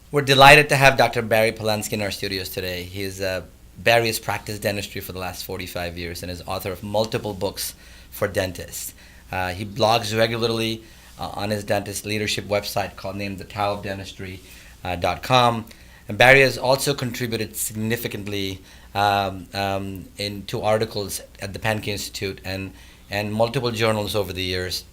We're delighted to have Dr. Barry Polanksy in our studios today. Barry has practiced dentistry for the last 45 years and is author of multiple books for dentists. He blogs regularly on his dentist leadership website named thetowofdentistry.com. And Barry has also contributed significantly into articles at the Pankey Institute and multiple journals over the years.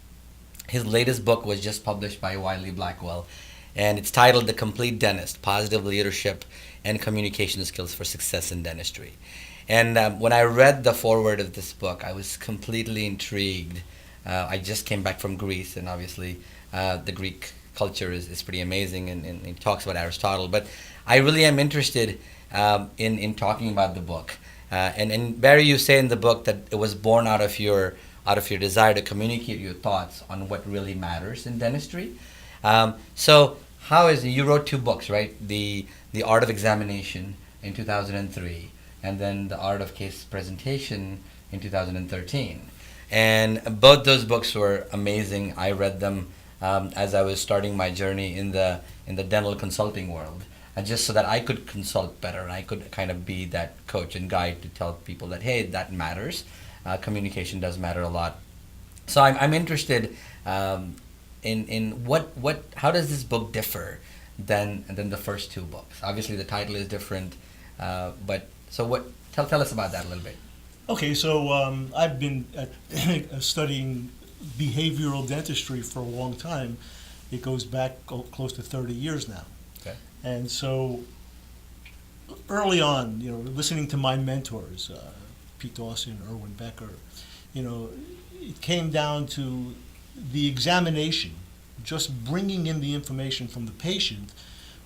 His latest book was just published by Wiley Blackwell, and it's titled The Complete Dentist, Positive Leadership and Communication Skills for Success in Dentistry. And when I read the foreword of this book, I was completely intrigued. I just came back from Greece, and obviously the Greek culture is pretty amazing, and it talks about Aristotle. But I really am interested in talking about the book. And Barry, you say in the book that it was born out of your desire to communicate your thoughts on what really matters in dentistry. So you wrote two books, right? The Art of Examination in 2003, and then The Art of Case Presentation in 2013. And both those books were amazing. I read them as I was starting my journey in the dental consulting world, just so that I could consult better and I could kind of be that coach and guide to tell people that, hey, that matters. Communication does matter a lot. So I'm interested in how does this book differ than the first two books? Obviously, the title is different, but so tell us about that a little bit. Okay, so I've been studying behavioral dentistry for a long time. It goes back close to 30 years now. Okay. And so early on, listening to my mentors, Pete Dawson, Erwin Becker, it came down to the examination. Just bringing in the information from the patient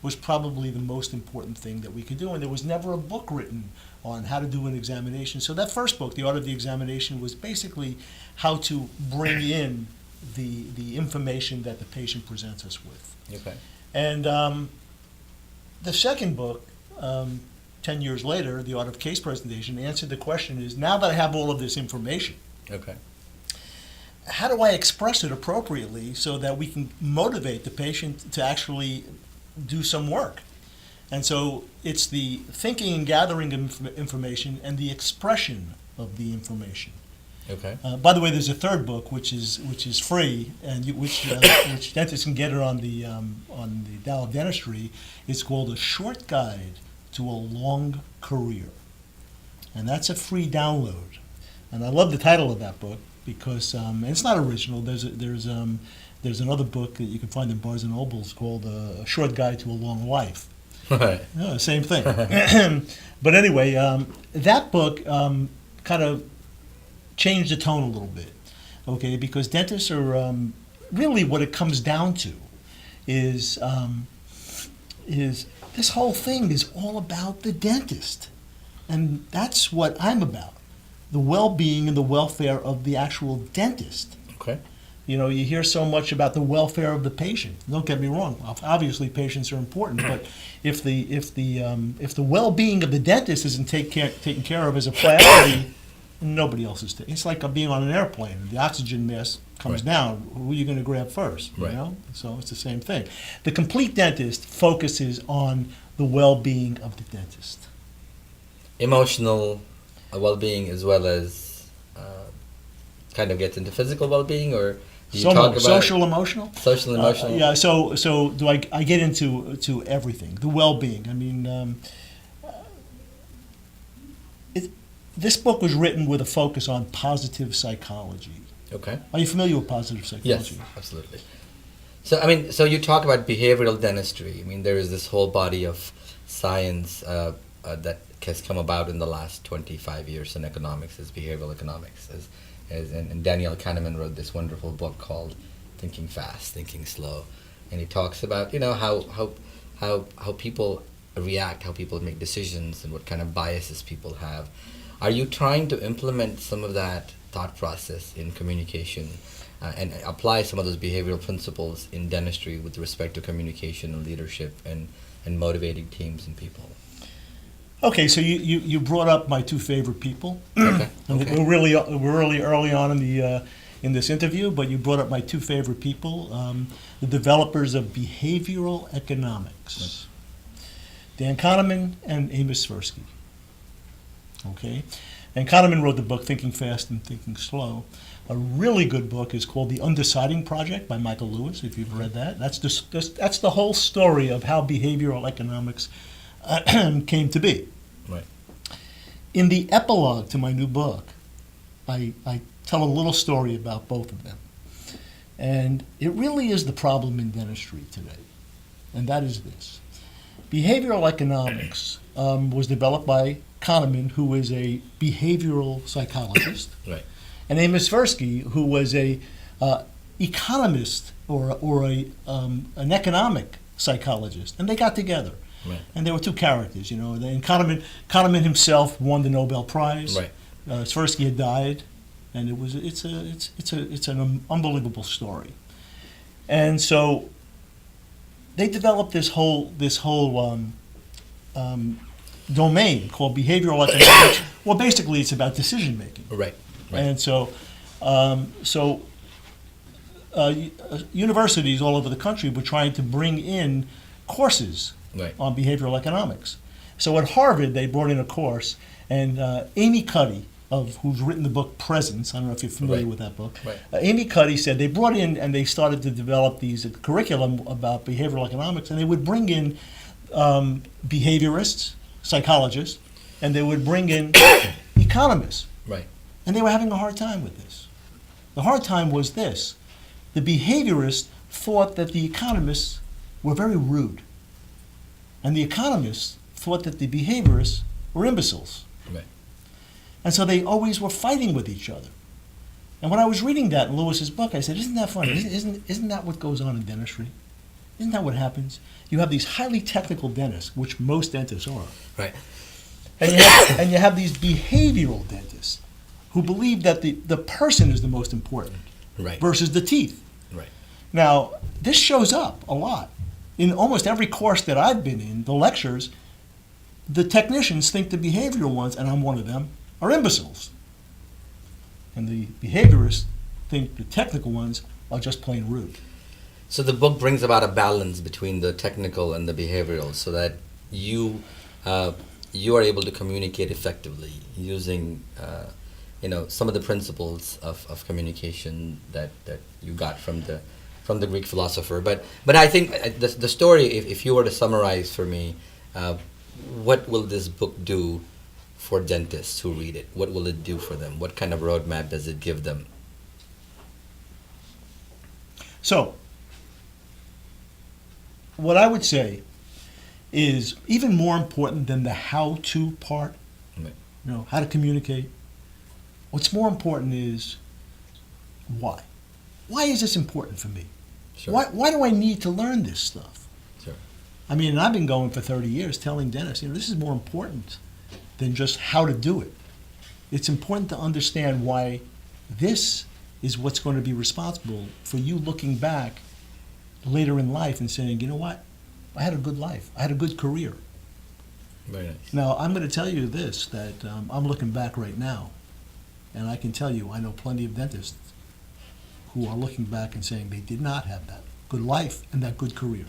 was probably the most important thing that we could do, and there was never a book written on how to do an examination. So that first book, The Art of the Examination, was basically how to bring in the information that the patient presents us with. Okay. And the second book, 10 years later, The Art of Case Presentation, answered the question is, now that I have all of this information, okay, how do I express it appropriately so that we can motivate the patient to actually do some work? And so it's the thinking and gathering of information and the expression of the information. Okay. By the way, there's a third book which is free and which dentists can get it on the Tao of Dentistry. It's called A Short Guide to a Long Career, and that's a free download. And I love the title of that book because and it's not original. There's another book that you can find in Barnes and Nobles called A Short Guide to a Long Life. Right. Yeah, same thing. But anyway, that book kind of changed the tone a little bit, okay? Because dentists are really what it comes down to is this whole thing is all about the dentist, and that's what I'm about: the well-being and the welfare of the actual dentist. Okay. You hear so much about the welfare of the patient. Don't get me wrong. Obviously, patients are important, but if the well-being of the dentist isn't taken care of as a priority, nobody else is. It's like being on an airplane. The oxygen mask comes down. Who are you going to grab first? Right. So it's the same thing. The complete dentist focuses on the well-being of the dentist. Emotional well-being as well as kind of gets into physical well-being, or do you talk about social, emotional? Social, emotional. Yeah. So do I get into everything? The well-being. I mean, this book was written with a focus on positive psychology. Okay. Are you familiar with positive psychology? Yes, absolutely. So you talk about behavioral dentistry. I mean, there is this whole body of science that has come about in the last 25 years in economics, as behavioral economics, and Daniel Kahneman wrote this wonderful book called Thinking Fast, Thinking Slow, and he talks about how people react, how people make decisions, and what kind of biases people have. Are you trying to implement some of that thought process in communication and apply some of those behavioral principles in dentistry with respect to communication and leadership and motivating teams and people? Okay, so you brought up my two favorite people. Okay. We're really early on in this interview, but you brought up my two favorite people, the developers of behavioral economics. Dan Kahneman and Amos Tversky. Okay? And Kahneman wrote the book Thinking Fast and Thinking Slow. A really good book is called The Undeciding Project by Michael Lewis, if you've read that. That's the whole story of how behavioral economics came to be. Right. In the epilogue to my new book, I tell a little story about both of them. And it really is the problem in dentistry today. And that is this. Behavioral economics was developed by Kahneman, who is a behavioral psychologist, Right. and Amos Tversky, who was a economist or an economic psychologist, and they got together. Right. And there were two characters, you know. And Kahneman himself won the Nobel Prize. Right. Tversky had died, and it's an unbelievable story. And so they developed this whole domain called behavioral economics. Well, basically, it's about decision making. Right. Right. And so, universities all over the country were trying to bring in courses Right. on behavioral economics. So at Harvard, they brought in a course, and Amy Cuddy, who's written the book Presence, I don't know if you're familiar Right. with that book. Right. Amy Cuddy said they brought in and they started to develop these curriculum about behavioral economics, and they would bring in behaviorists, psychologists, and they would bring in economists. Right. And they were having a hard time with this. The hard time was this. The behaviorists thought that the economists were very rude. And the economists thought that the behaviorists were imbeciles. Right. And so they always were fighting with each other. And when I was reading that in Lewis's book, I said, isn't that funny? Isn't that what goes on in dentistry? Isn't that what happens? You have these highly technical dentists, which most dentists are. Right. And you have these behavioral dentists who believe that the person is the most important Right. versus the teeth. Right. Now, this shows up a lot. In almost every course that I've been in, the lectures, the technicians think the behavioral ones, and I'm one of them, are imbeciles. And the behaviorists think the technical ones are just plain rude. So the book brings about a balance between the technical and the behavioral, so that you are able to communicate effectively using some of the principles of communication that you got from the Greek philosopher. But I think the story, if you were to summarize for me, what will this book do for dentists who read it? What will it do for them? What kind of roadmap does it give them? So, what I would say is even more important than the how-to part, Right. how to communicate. What's more important is why. Why is this important for me? Sure. Why do I need to learn this stuff? Sure. I mean, I've been going for 30 years telling dentists, this is more important than just how to do it. It's important to understand why this is what's going to be responsible for you looking back later in life and saying, you know what? I had a good life. I had a good career. Very nice. Now, I'm going to tell you this, that I'm looking back right now, and I can tell you I know plenty of dentists who are looking back and saying they did not have that good life and that good career.